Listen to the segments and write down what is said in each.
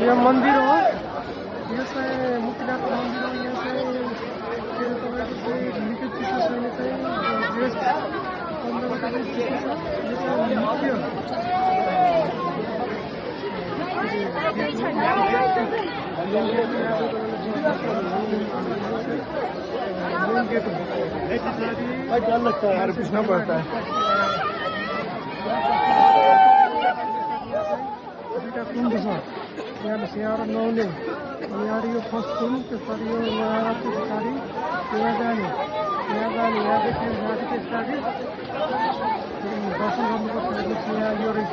यो मन्दिर हो, यो चाहिँ मुक्तिनाथ मन्दिर हो। यहाँ चाहिँ तपाईँको चाहिँ निकै चिसो छैन, चाहिँ देश 15 चाहिँ चिसो छ। यो चाहिँ मुख्य पूछना पड़ता है। कुण्ड छ, यहाँ नुहाउने, यहाँ यो फर्स्ट कुण्ड, त्यसपछि यो यहाँ पछाडि यहाँ जाने, यहाँदेखि पछाडि दर्शन गर्नुपर्छ। यहाँ यो रहेछ,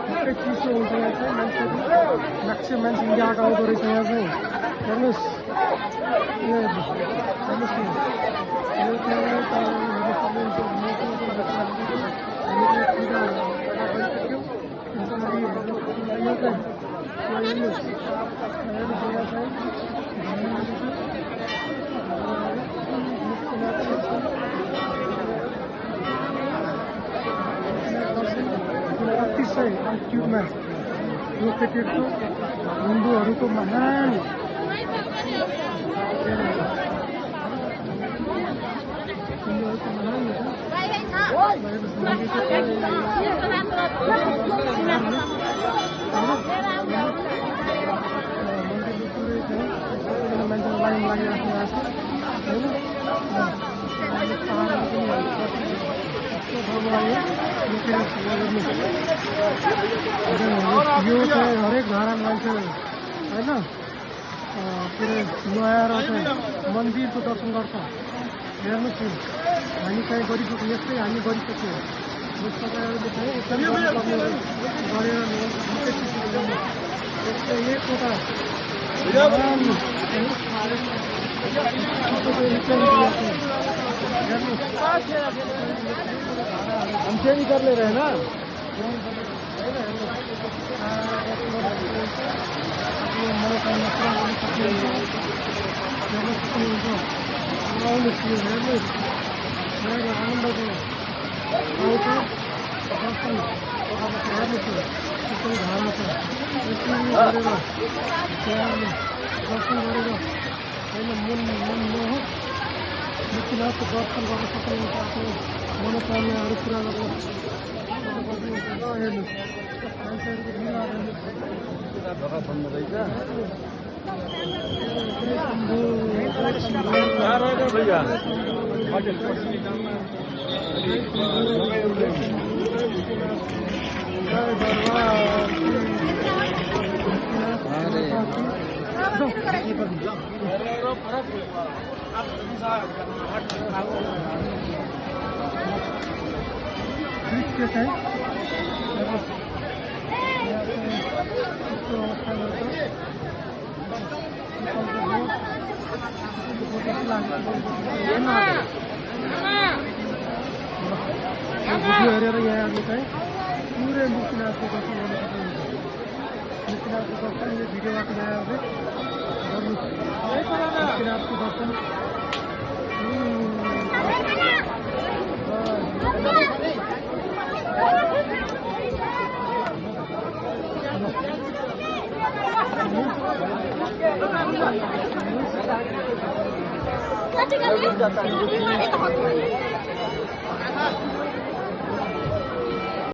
निकै चिसो हुन्छ। यहाँ चाहिँ मान्छेहरू म्याक्सिमम मान्छे इन्डियाबाट आउँदो रहेछ। यहाँ चाहिँ हेर्नुहोस्, यो हेर्नुहोस् अतिशय अल्टिट्युडमा लोकेटेड छ। हिन्दूहरूको महान मान्छे लाइन लागिराख्नु यो चाहिँ हरेक घरमा मान्छे होइन के अरे नुहाएर चाहिँ मन्दिरको दर्शन गर्छ। हेर्नुहोस्, हामी चाहिँ गरिसक्यो, यस्तै हामी गरिसक्यो। तपाईँहरूले चाहिँ एकदमै गरेर यस्तै एकवटा हमसे भी कर ले रहे हैं ना। मुक्तिनाथको दर्शन गर्न सक्नुहुन्छ। आफ्नो मनोकामनाहरू पुरा गर्न दृश्य चाहिँ भिडियो हेरेर यहाँहरूले चाहिँ पुरै मुक्तिनाथको दर्शन गर्न सक्नुहुन्छ। मुक्तिनाथको दर्शन यो भिडियोबाट यहाँहरूले गर्नुहोस्। मुक्तिनाथको दर्शन Let's go.